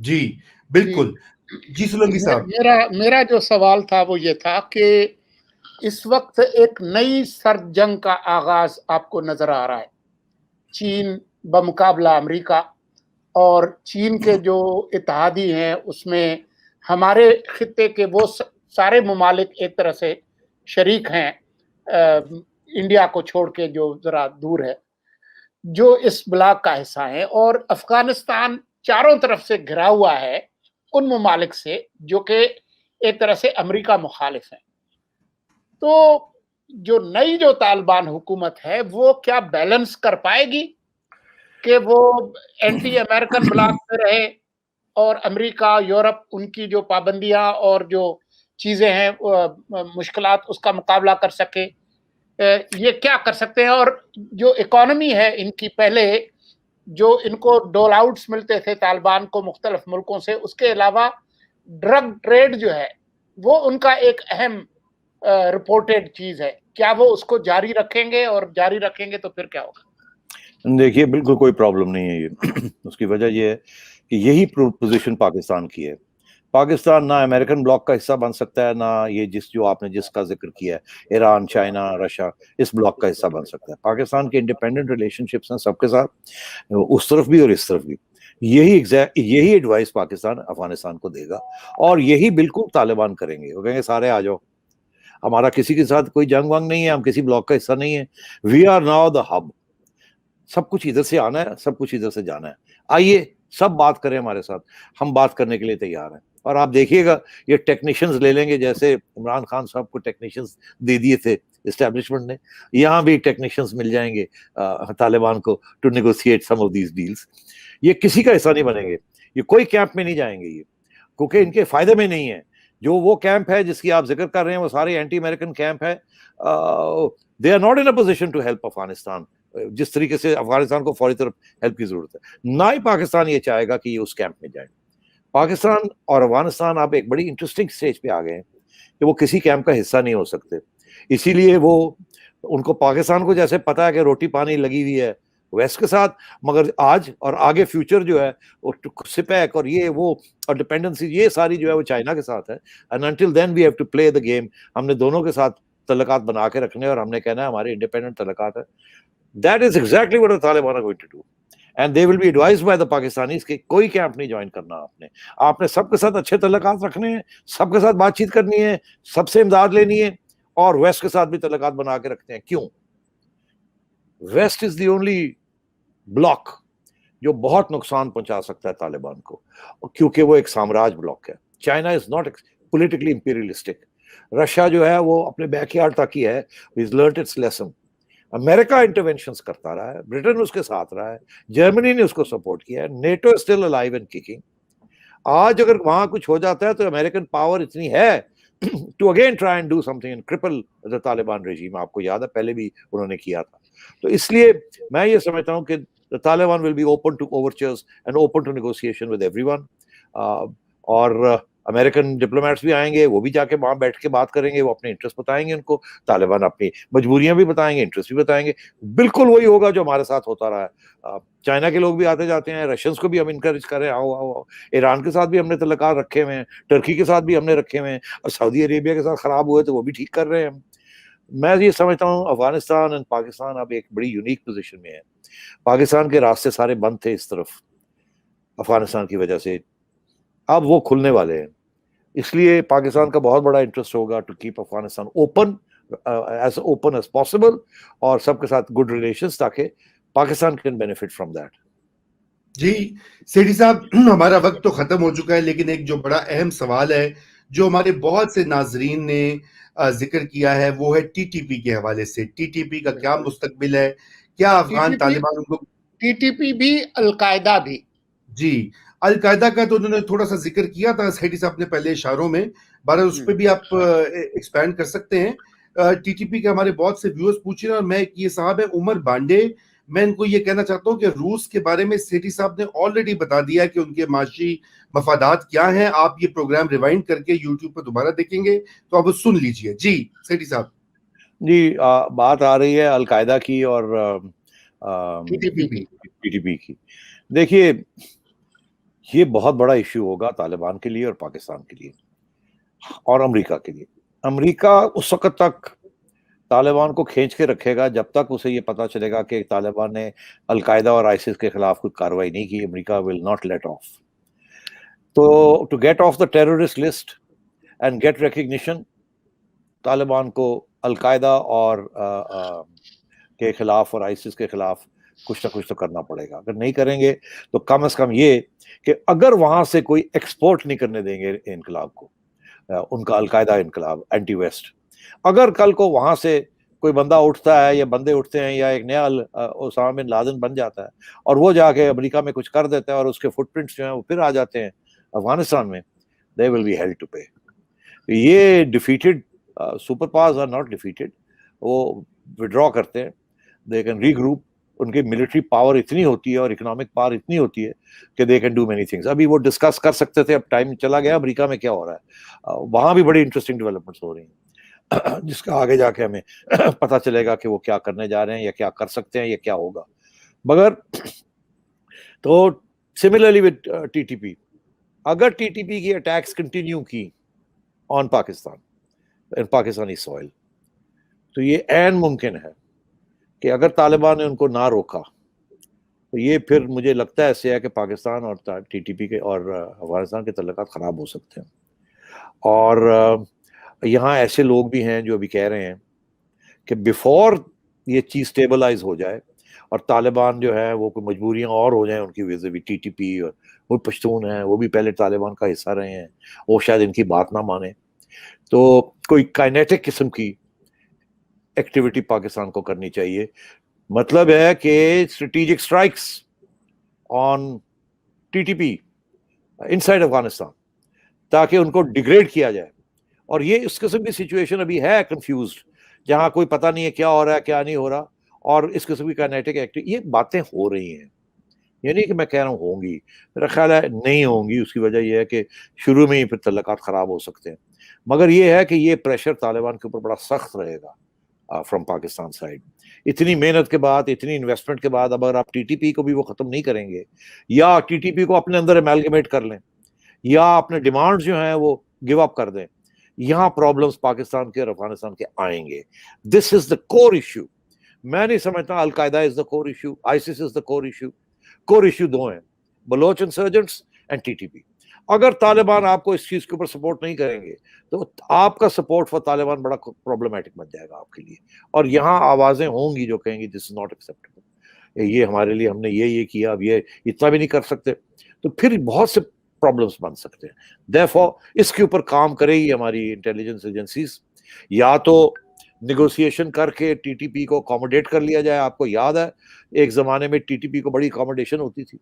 جی جی بالکل. جی سولنگی صاحب. میرا جو سوال تھا وہ یہ تھا کہ اس وقت ایک نئی سرد جنگ کا آغاز آپ کو نظر آ رہا ہے. چین بمقابلہ امریکہ، اور چین کے جو اتحادی ہیں اس میں ہمارے خطے کے وہ سارے ممالک ایک طرح سے شریک ہیں، انڈیا کو چھوڑ کے جو ذرا دور ہے، جو اس بلاک کا حصہ ہیں، اور افغانستان چاروں طرف سے گھرا ہوا ہے ان ممالک سے جو کہ ایک طرح سے امریکہ مخالف ہیں. تو جو نئی جو طالبان حکومت ہے وہ کیا بیلنس کر پائے گی کہ وہ اینٹی امریکن بلاک میں رہے اور امریکہ یورپ ان کی جو پابندیاں اور جو چیزیں ہیں مشکلات اس کا مقابلہ کر سکے؟ یہ کیا کر سکتے ہیں؟ اور جو اکانومی ہے ان کی، پہلے جو ان کو ڈول آؤٹس ملتے تھے طالبان کو مختلف ملکوں سے، اس کے علاوہ ڈرگ ٹریڈ جو ہے وہ ان کا ایک اہم رپورٹڈ چیز ہے. کیا وہ اس کو جاری رکھیں گے؟ اور جاری رکھیں گے تو پھر کیا ہوگا؟ دیکھیے بالکل کوئی پرابلم نہیں ہے یہ. اس کی وجہ یہ ہے کہ یہی پوزیشن پاکستان کی ہے. پاکستان نہ امریکن بلاک کا حصہ بن سکتا ہے، نہ یہ جو آپ نے جس کا ذکر کیا ہے ایران، چائنا، رشیا، اس بلاک کا حصہ بن سکتا ہے. پاکستان کے انڈیپینڈنٹ ریلیشن شپس ہیں سب کے ساتھ، اس طرف بھی اور اس طرف بھی. یہی ایڈوائس پاکستان افغانستان کو دے گا، اور یہی بالکل طالبان کریں گے. وہ کہیں گے سارے آ جاؤ، ہمارا کسی کے ساتھ کوئی جنگ ونگ نہیں ہے، ہم کسی بلاک کا حصہ نہیں ہے. We are now the hub. سب کچھ ادھر سے آنا ہے، سب کچھ ادھر سے جانا ہے. آئیے سب بات کریں ہمارے ساتھ، ہم بات کرنے کے لیے تیار ہیں. اور آپ دیکھیے گا یہ ٹیکنیشینز لے لیں گے، جیسے عمران خان صاحب کو ٹیکنیشینز دے دیے تھے اسٹیبلشمنٹ نے، یہاں بھی ٹیکنیشینز مل جائیں گے طالبان کو to negotiate some of these deals. یہ کسی کا حصہ نہیں بنیں گے، یہ کوئی کیمپ میں نہیں جائیں گے یہ، کیونکہ ان کے فائدے میں نہیں ہے. جو وہ کیمپ ہے جس کی آپ ذکر کر رہے ہیں وہ سارے اینٹی امریکن کیمپ ہے. They are not in a position to help Afghanistan. جس طریقے سے افغانستان کو فوری طرف ہیلپ کی ضرورت ہے، نہ ہی پاکستان یہ چاہے گا کہ یہ اس کیمپ میں جائے. پاکستان اور افغانستان آپ ایک بڑی انٹرسٹنگ سٹیج پہ آ گئے ہیں کہ وہ کسی کیمپ کا حصہ نہیں ہو سکتے. اسی لیے وہ ان کو پاکستان کو جیسے پتا ہے کہ روٹی پانی لگی ہوئی ہے ویسٹ کے ساتھ، مگر آج اور آگے فیوچر جو ہے وہ سپیک اور یہ وہ اور ڈپینڈنسی یہ ساری جو ہے وہ چائنا کے ساتھ ہے. And until then we have to play the game. ہم نے دونوں کے ساتھ تعلقات بنا کے رکھنے اور ہم نے کہنا ہے ہمارے انڈیپینڈنٹ تعلقات ہے. That is exactly what the Taliban are going to do. And they will be advised by the Pakistanis کہ کوئی کیمپ نہیں جوائن کرنا آپ نے سب کے ساتھ اچھے تعلقات رکھنے ہیں، سب کے ساتھ بات چیت کرنی ہے، سب سے امداد لینی ہے، اور ویسٹ کے ساتھ بھی تعلقات بنا کے رکھتے ہیں. کیوں؟ West is the only bloc جو بہت نقصان پہنچا سکتا ہے طالبان کو، کیونکہ وہ ایک سامراج بلاک ہے. China is not politically imperialistic. Russia جو ہے وہ اپنے بیک یارڈ تک ہی ہے. He's learnt its lesson. امریکہ انٹرونشنز کرتا رہا ہے، برٹن اس کے ساتھ رہا ہے، جرمنی نے اس کو سپورٹ کیا ہے. NATO is still alive and kicking. آج اگر وہاں کچھ ہو جاتا ہے تو امریکن پاور اتنی ہے to again try and do something and cripple the Taliban regime. آپ کو یاد ہے پہلے بھی انہوں نے کیا تھا. تو اس لیے میں یہ سمجھتا ہوں کہ the Taliban will be open to overtures and open to negotiation with everyone. اور امریکن ڈپلومیٹس بھی آئیں گے، وہ بھی جا کے وہاں بیٹھ کے بات کریں گے، وہ اپنے انٹرسٹ بتائیں گے ان کو. طالبان اپنی مجبوریاں بھی بتائیں گے، انٹرسٹ بھی بتائیں گے. بالکل وہی ہوگا جو ہمارے ساتھ ہوتا رہا ہے. چائنا کے لوگ بھی آتے جاتے ہیں، رشینس کو بھی ہم انکریج کریں، آؤ آؤ آؤ. ایران کے ساتھ بھی ہم نے تعلقات رکھے ہوئے ہیں، ٹرکی کے ساتھ بھی ہم نے رکھے ہوئے ہیں، اور سعودی عربیہ کے ساتھ خراب ہوئے تو وہ بھی ٹھیک کر رہے ہیں ہم. میں یہ سمجھتا ہوں افغانستان اور پاکستان اب ایک بڑی یونیک پوزیشن میں ہے. پاکستان کے راستے سارے بند تھے اس طرف افغانستان کی وجہ سے، اب وہ کھلنے والے ہیں. اس لیے پاکستان کا بہت بڑا انٹرسٹ ہوگا to keep Afghanistan open as open as possible, اور سب کے ساتھ گڈ ریلیشنز، تاکہ Pakistan can benefit from that. جی سیٹھی صاحب، ہمارا وقت تو ختم ہو چکا ہے، لیکن ایک جو بڑا اہم سوال ہے جو ہمارے بہت سے ناظرین نے ذکر کیا ہے وہ ہے ٹی ٹی پی کے حوالے سے. ٹی ٹی پی کا کیا مستقبل ہے؟ کیا افغان طالبان کو ٹی ٹی پی بھی القاعدہ بھی؟ جی القاعدہ کا تو انہوں نے تھوڑا سا ذکر کیا تھا سیٹھی صاحب نے پہلے اشاروں میں، بارہ اس پہ بھی آپ ایکسپینڈ کر سکتے ہیں. ٹی ٹی پی کے ہمارے بہت سے ویورز پوچھ رہے ہیں، اور میں یہ صاحب ہے عمر بانڈے، میں ان کو یہ کہنا چاہتا ہوں کہ روس کے بارے میں سیٹھی صاحب نے آلریڈی بتا دیا کہ ان کے معاشی مفادات کیا ہیں. آپ یہ پروگرام ریوائنڈ کر کے یوٹیوب پہ دوبارہ دیکھیں گے تو آپ سن لیجئے. جی سیٹھی صاحب. جی بات آ رہی ہے القاعدہ کی اور ٹی ٹی پی کی. ٹی ٹی پی کی. دیکھیے یہ بہت بڑا ایشو ہوگا طالبان کے لیے اور پاکستان کے لیے اور امریکہ کے لیے. امریکہ اس وقت تک طالبان کو کھینچ کے رکھے گا جب تک اسے یہ پتا چلے گا کہ طالبان نے القاعدہ اور آئسس کے خلاف کوئی کاروائی نہیں کی. امریکہ ول ناٹ لیٹ آف. تو to get off the terrorist list and get recognition, Taliban کو القاعدہ اور کے خلاف اور آئسس کے خلاف کچھ نہ کچھ تو کرنا پڑے گا. اگر نہیں کریں گے تو کم از کم یہ کہ اگر وہاں سے کوئی ایکسپورٹ نہیں کرنے دیں گے انقلاب کو، ان کا القاعدہ انقلاب اینٹی ویسٹ، اگر کل کو وہاں سے کوئی بندہ اٹھتا ہے یا بندے اٹھتے ہیں یا ایک نیا اسامہ بن لادن بن جاتا ہے اور وہ جا کے امریکہ میں کچھ کر دیتا ہے اور اس کے فٹ پرنٹس جو ہیں وہ پھر آ جاتے ہیں افغانستان میں، they will be held to pay. یہ defeated super powers are not defeated, وہ وڈرا کرتے ہیں، دے کین ری گروپ. ان کی ملٹری پاور اتنی ہوتی ہے اور اکنامک پاور اتنی ہوتی ہے کہ they can do many things. ابھی وہ ڈسکس کر سکتے تھے، اب ٹائم چلا گیا. امریکہ میں کیا ہو رہا ہے، وہاں بھی بڑی انٹرسٹنگ ڈیولپمنٹس ہو رہی ہیں جس کا آگے جا کے ہمیں پتہ چلے گا کہ وہ کیا کرنے جا رہے ہیں یا کیا کر سکتے ہیں یا کیا ہوگا. مگر تو similarly with T T P, اگر ٹی ٹی پی کی اٹیکس کنٹینیو کی آن پاکستان پاکستانی سوائل، تو یہ عین ممکن ہے کہ اگر طالبان نے ان کو نہ روکا تو یہ پھر مجھے لگتا ہے ایسے ہے کہ پاکستان اور ٹی ٹی پی کے اور افغانستان کے تعلقات خراب ہو سکتے ہیں. اور یہاں ایسے لوگ بھی ہیں جو ابھی کہہ رہے ہیں کہ بیفور یہ چیز اسٹیبلائز ہو جائے اور طالبان جو ہے وہ کوئی مجبوریاں اور ہو جائیں ان کی ویزے بھی، ٹی ٹی پی اور وہ پشتون ہیں، وہ بھی پہلے طالبان کا حصہ رہے ہیں، وہ شاید ان کی بات نہ مانیں، تو کوئی کائنیٹک قسم کی ایکٹیویٹی پاکستان کو کرنی چاہیے. مطلب ہے کہ strategic strikes on T T P in side Afghanistan تاکہ ان کو ڈیگریڈ کیا جائے. اور یہ اس قسم کی سچویشن ابھی ہے کنفیوزڈ، جہاں کوئی پتہ نہیں ہے کیا ہو رہا ہے کیا نہیں ہو رہا، اور اس قسم کی کائنیٹک ایکٹیویٹی، یہ باتیں ہو رہی ہیں. یہ نہیں کہ میں کہہ رہا ہوں ہوں گی، میرا خیال ہے نہیں ہوں گی. اس کی وجہ یہ ہے کہ شروع میں ہی پھر تعلقات خراب ہو سکتے ہیں. مگر یہ ہے کہ یہ پریشر طالبان کے اوپر بڑا سخت رہے گا فرام پاکستان سائڈ. اتنی محنت کے بعد، اتنی انویسٹمنٹ کے بعد، اگر آپ ٹی ٹی پی کو بھی وہ ختم نہیں کریں گے یا ٹی ٹی پی کو اپنے اندر امیلگمیٹ کر لیں یا اپنے ڈیمانڈز جو ہیں وہ گیو اپ کر دیں، یہاں پرابلمز پاکستان کے اور افغانستان کے آئیں گے. دس از دا کور ایشو. میں نہیں سمجھتا القاعدہ از دا کور ایشو، آئسس از دا کور ایشو. کور ایشو دو ہیں، Baloch انسرجنٹس and T T P. اگر طالبان آپ کو اس چیز کے اوپر سپورٹ نہیں کریں گے تو آپ کا سپورٹ فار طالبان بڑا پرابلمٹک بن جائے گا آپ کے لیے. اور یہاں آوازیں ہوں گی جو کہیں گی دس از ناٹ ایکسیپٹیبل، یہ ہمارے لیے ہم نے یہ کیا، اب یہ اتنا بھی نہیں کر سکتے، تو پھر بہت سے پرابلمس بن سکتے ہیں. دیرفور اس کے اوپر کام کرے گی ہماری انٹیلیجنس ایجنسیز، یا تو نیگوسیشن کر کے ٹی ٹی پی کو اکوموڈیٹ کر لیا جائے. آپ کو یاد ہے ایک زمانے میں ٹی ٹی پی کو بڑی اکوموڈیشن ہوتی تھی،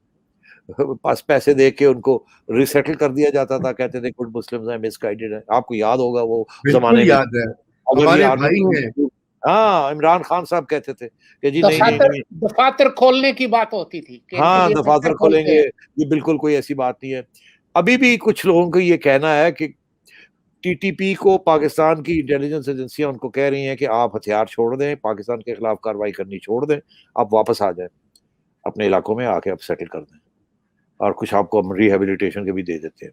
پاس پیسے دے کے ان کو ریسیٹل کر دیا جاتا تھا، کہتے تھے گڈ مسلمز ہیں، مس گائیڈڈ ہیں. آپ کو یاد ہوگا وہ زمانے میں، یاد ہے، ہمارے بھائی ہیں. ہاں عمران خان صاحب کہتے تھے کہ جی نہیں، دفاتر کھولنے کی بات ہوتی تھی، ہاں دفاتر کھولیں گے، یہ بالکل کوئی ایسی بات نہیں ہے. ابھی بھی کچھ لوگوں کو یہ کہنا ہے کہ ٹی ٹی پی کو پاکستان کی انٹیلیجنس ایجنسیاں ان کو کہہ رہی ہیں کہ آپ ہتھیار چھوڑ دیں، پاکستان کے خلاف کارروائی کرنی چھوڑ دیں، آپ واپس آ جائیں اپنے علاقوں میں، آ کے آپ سیٹل کر دیں، اور کچھ آپ کو ریہیبلیٹیشن کے بھی دے دیتے ہیں.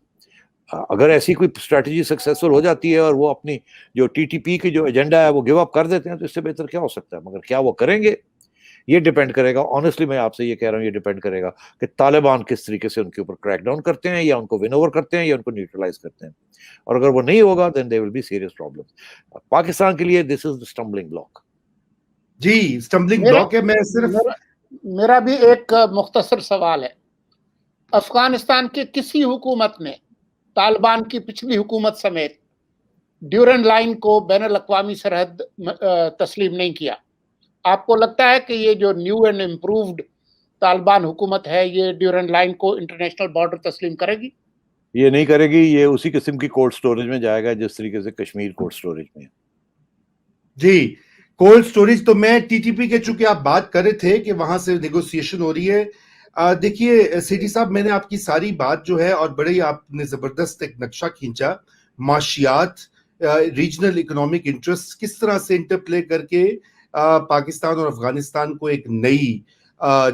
اگر ایسی کوئی اسٹریٹجی سکسیسفل ہو جاتی ہے اور وہ اپنی جو ٹی ٹی پی کی جو ایجنڈا ہے وہ گیو اپ کر دیتے ہیں تو اس سے بہتر کیا ہو سکتا ہے. مگر کیا وہ کریں گے، یہ ڈیپینڈ کرے گا. آنیسٹلی میں آپ سے یہ کہہ رہا ہوں، یہ ڈیپینڈ کرے گا کہ طالبان کس طریقے سے ان کے اوپر کریک ڈاؤن کرتے ہیں، یا ان کو ون اوور کرتے ہیں، یا ان کو نیوٹرلائز کرتے ہیں. اور اگر وہ نہیں ہوگا then there will be serious problems. Pakistan کے لیے this is the stumbling block. جی اسٹمبلنگ بلاک ہے. میں صرف میرا بھی ایک مختصر سوال ہے. افغانستان کے کسی حکومت نے طالبان کی پچھلی حکومت سمیت ڈیورنڈ لائن کو بین الاقوامی سرحد تسلیم نہیں کیا. آپ کو لگتا ہے کہ یہ جو نیو اینڈ امپرووڈ طالبان حکومت ہے یہ ڈیورنڈ لائن کو انٹرنیشنل بارڈر تسلیم کرے گی؟ یہ نہیں کرے گی. یہ اسی قسم کی کولڈ سٹوریج میں جائے گا جس طریقے سے کشمیر کولڈ سٹوریج میں. جی کولڈ سٹوریج تو میں ٹی ٹی پی کے چونکہ آپ بات کر رہے تھے کہ وہاں سے نیگوسیشن ہو رہی ہے. دیکھیے سیٹھی صاحب، میں نے آپ کی ساری بات جو ہے اور بڑے ہی آپ نے زبردست ایک نقشہ کھینچا، معاشیات، ریجنل اکنامک انٹرسٹ کس طرح سے انٹر پلے کر کے پاکستان اور افغانستان کو ایک نئی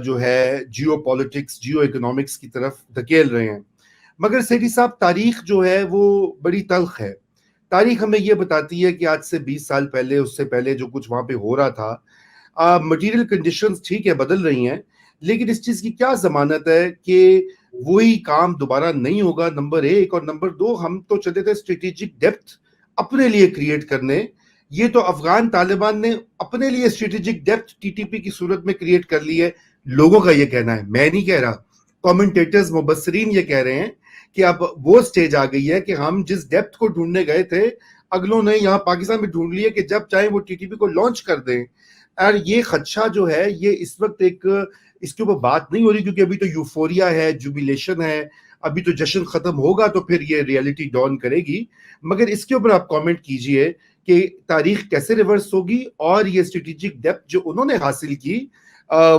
جو ہے جیو پالیٹکس، جیو اکنامکس کی طرف دھکیل رہے ہیں. مگر سیٹھی صاحب تاریخ جو ہے وہ بڑی تلخ ہے. تاریخ ہمیں یہ بتاتی ہے کہ آج سے 20 سال پہلے, اس سے پہلے جو کچھ وہاں پہ ہو رہا تھا, مٹیریل کنڈیشنز ٹھیک ہے بدل رہی ہیں, لیکن اس چیز کی کیا ضمانت ہے کہ وہی کام دوبارہ نہیں ہوگا, نمبر ایک. اور نمبر دو, ہم تو چلے تھے اسٹریٹجک ڈیپتھ اپنے لیے کریٹ کرنے. یہ تو افغان طالبان نے اپنے لیے strategic depth T T P کی صورت میں کریٹ کر لی ہے. لوگوں کا یہ کہنا ہے, میں نہیں کہہ رہا, کامنٹیٹرز مبصرین یہ کہہ رہے ہیں کہ اب وہ سٹیج آ گئی ہے کہ ہم جس ڈیپتھ کو ڈھونڈنے گئے تھے, اگلوں نے یہاں پاکستان میں ڈھونڈ لیے کہ جب چاہیں وہ ٹی ٹی پی کو لانچ کر دیں. اور یہ خدشہ جو ہے یہ اس وقت ایک, اس کے اوپر بات نہیں ہو رہی کیونکہ ابھی تو یوفوریا ہے, جوبیلیشن ہے, ابھی تو جشن ختم ہوگا تو پھر یہ ریئلٹی ڈاؤن کرے گی. مگر اس کے اوپر آپ کامنٹ کیجئے کہ تاریخ کیسے ریورس ہوگی, اور یہ اسٹریٹجک ڈیپتھ جو انہوں نے حاصل کی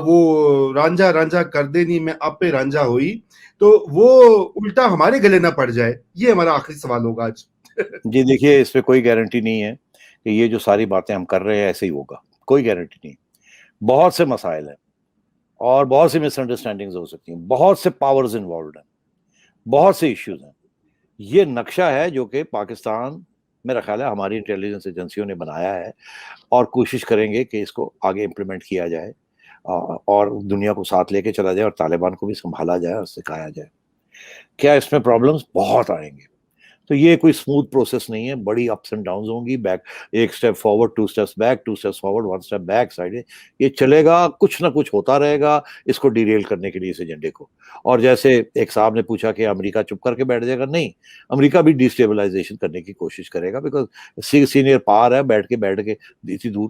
وہ رانجھا رانجھا کر دینی میں آپ پہ رانجھا ہوئی, تو وہ الٹا ہمارے گلے نہ پڑ جائے. یہ ہمارا آخری سوال ہوگا آج. جی دیکھیے, اس پہ کوئی گارنٹی نہیں ہے کہ یہ جو ساری باتیں ہم کر رہے ہیں ایسے ہی ہوگا, کوئی گارنٹی نہیں. بہت سے مسائل ہیں اور بہت سی مس انڈرسٹینڈنگز ہو سکتی ہیں, بہت سے پاورز انوالوڈ ہیں, بہت سے ایشوز ہیں. یہ نقشہ ہے جو کہ پاکستان, میرا خیال ہے ہماری انٹیلیجنس ایجنسیوں نے بنایا ہے, اور کوشش کریں گے کہ اس کو آگے امپلیمنٹ کیا جائے اور دنیا کو ساتھ لے کے چلا جائے, اور طالبان کو بھی سنبھالا جائے اور سکھایا جائے. کیا اس میں پرابلمس بہت آئیں گے, تو یہ کوئی اسموتھ پروسیس نہیں ہے, بڑی اپس اینڈ ڈاؤنز ہوں گی, بیک ایک step forward, 2 steps back, 2 steps forward, 1 step back side. یہ چلے گا, کچھ نہ کچھ ہوتا رہے گا اس کو ڈیریل کرنے کے لیے, اس ایجنڈے کو. اور جیسے ایک صاحب نے پوچھا کہ امریکہ چپ کر کے بیٹھ جائے گا, نہیں, امریکہ بھی ڈیسٹیبلائزیشن کرنے کی کوشش کرے گا, بیکاز سینئر پاور ہے, بیٹھ کے اتنی دور.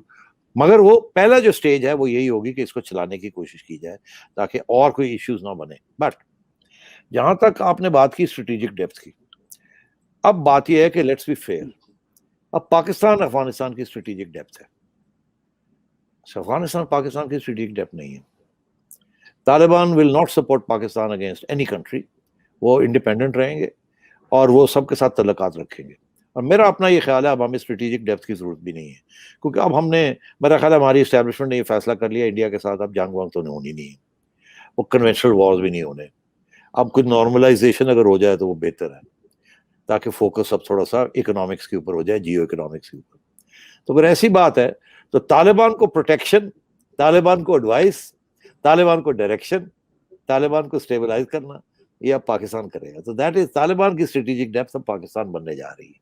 مگر وہ پہلا جو سٹیج ہے وہ یہی ہوگی کہ اس کو چلانے کی کوشش کی جائے تاکہ اور کوئی ایشوز نہ بنے. بٹ جہاں تک آپ نے بات کی اسٹریٹجک ڈیپتھ کی, اب بات یہ ہے کہ لیٹس بی فیئر, اب پاکستان افغانستان کی اسٹریٹجک ڈیپتھ ہے, افغانستان پاکستان کی اسٹریٹجک ڈیپتھ نہیں ہے. Taliban will not support Pakistan against any country, وہ انڈیپینڈنٹ رہیں گے اور وہ سب کے ساتھ تعلقات رکھیں گے. اور میرا اپنا یہ خیال ہے اب ہمیں اسٹریٹجک ڈیپتھ کی ضرورت بھی نہیں ہے, کیونکہ اب ہم نے, میرا خیال ہے ہماری اسٹیبلشمنٹ نے یہ فیصلہ کر لیا انڈیا کے ساتھ اب جنگ وانگ تو ہونی نہیں ہے, وہ کنونشنل وارز بھی نہیں ہونے. اب کچھ نارملائزیشن اگر ہو جائے تو وہ بہتر ہے, تاکہ فوکس اب تھوڑا سا اکنامکس کے اوپر ہو جائے, جیو اکنامکس کے اوپر. تو اگر ایسی بات ہے تو طالبان کو پروٹیکشن, طالبان کو ایڈوائس, طالبان کو ڈائریکشن, طالبان کو اسٹیبلائز کرنا, یہ اب پاکستان کرے گا. تو دیٹ از طالبان کی اسٹریٹجک ڈیپتھ اب پاکستان بننے جا رہی ہے.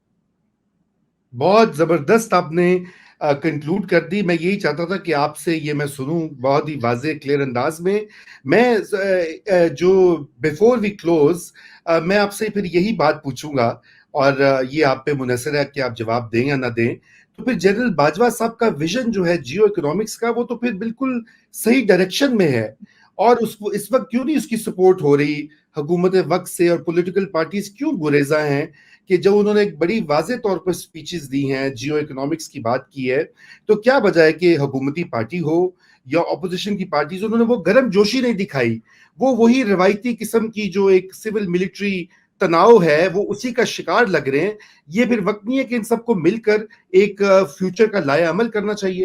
بہت زبردست آپ نے کنکلوڈ کر دی. میں یہی چاہتا تھا کہ آپ سے یہ میں سنوں بہت ہی واضح کلیئر انداز میں. میں جو بیفور وی کلوز میں آپ سے پھر یہی بات پوچھوں گا, اور یہ آپ پہ منحصر ہے کہ آپ جواب دیں یا نہ دیں. تو پھر جنرل باجوہ صاحب کا ویژن جو ہے جیو اکنامکس کا, وہ تو پھر بالکل صحیح ڈائریکشن میں ہے, اور اس وقت کیوں نہیں اس کی سپورٹ ہو رہی حکومت وقت سے, اور پولیٹیکل پارٹیز کیوں گریزاں ہیں کہ جب انہوں نے ایک بڑی واضح طور پر سپیچز دی ہیں, جیو اکنامکس کی بات کی ہے, تو کیا وجہ ہے کہ حکومتی پارٹی ہو یا اپوزیشن کی پارٹیز, انہوں نے وہ گرم جوشی نہیں دکھائی, وہ وہی روایتی قسم کی جو ایک سول ملٹری تناؤ ہے وہ اسی کا شکار لگ رہے ہیں. یہ پھر وقت نہیں ہے کہ ان سب کو مل کر ایک فیوچر کا لائحہ عمل کرنا چاہیے؟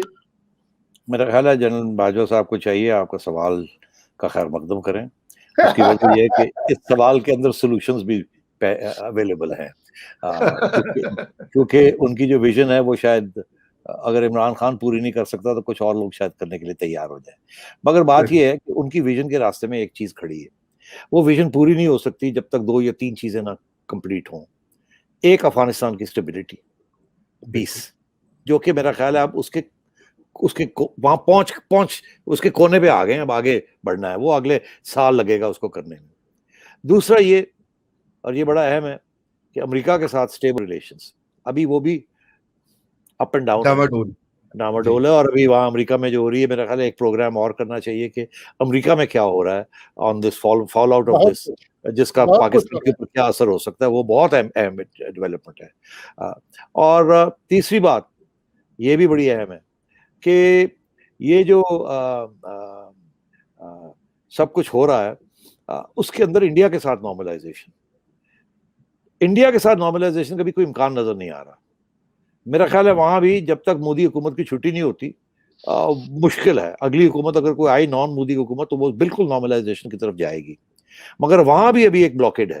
میرا خیال ہے جنرل باجوہ صاحب کو چاہیے آپ کا سوال کا خیر مقدم کریں. اس کی وجہ یہ ہے کہ اس سوال کے اندر سولوشنز بھی اویلیبل ہیں, کیونکہ ان کی جو ویژن ہے وہ شاید اگر عمران خان پوری نہیں کر سکتا تو کچھ اور لوگ شاید کرنے کے لیے تیار ہو جائیں. مگر بات یہ ہے کہ ان کی ویژن کے راستے میں ایک چیز کھڑی ہے, وہ ویژن پوری نہیں ہو سکتی جب تک 2 یا 3 چیزیں نہ کمپلیٹ ہوں. ایک افغانستان کی اسٹیبلٹی, پیس, جو کہ میرا خیال ہے اب اس کے وہاں پہنچ اس کے کونے پہ آ گئے ہیں, اب آگے بڑھنا ہے, وہ اگلے سال لگے گا اس کو کرنے میں. دوسرا یہ, اور یہ بڑا اہم ہے, کہ امریکہ کے ساتھ اسٹیبل ریلیشنز, ابھی وہ بھی اپ اینڈ ڈاؤن ڈاواڈول ہے. اور ابھی وہاں امریکہ میں جو ہو رہی ہے, میرا خیال ہے ایک پروگرام اور کرنا چاہیے کہ امریکہ میں کیا ہو رہا ہے آن دس فال آؤٹ آف دس, جس کا پاکستان کے اوپر کیا اثر ہو سکتا ہے, وہ بہت اہم ڈیولپمنٹ ہے. اور تیسری بات یہ بھی بڑی اہم ہے کہ یہ جو سب کچھ ہو رہا ہے اس کے اندر انڈیا کے ساتھ نارملائزیشن, انڈیا کے ساتھ نارملائزیشن کا بھی کوئی امکان نظر نہیں آ رہا. میرا خیال ہے وہاں بھی جب تک مودی حکومت کی چھٹی نہیں ہوتی مشکل ہے. اگلی حکومت اگر کوئی آئی نان مودی حکومت تو وہ بالکل نارملائزیشن کی طرف جائے گی, مگر وہاں بھی ابھی ایک بلاکیڈ ہے.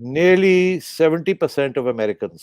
nearly 70% of Americans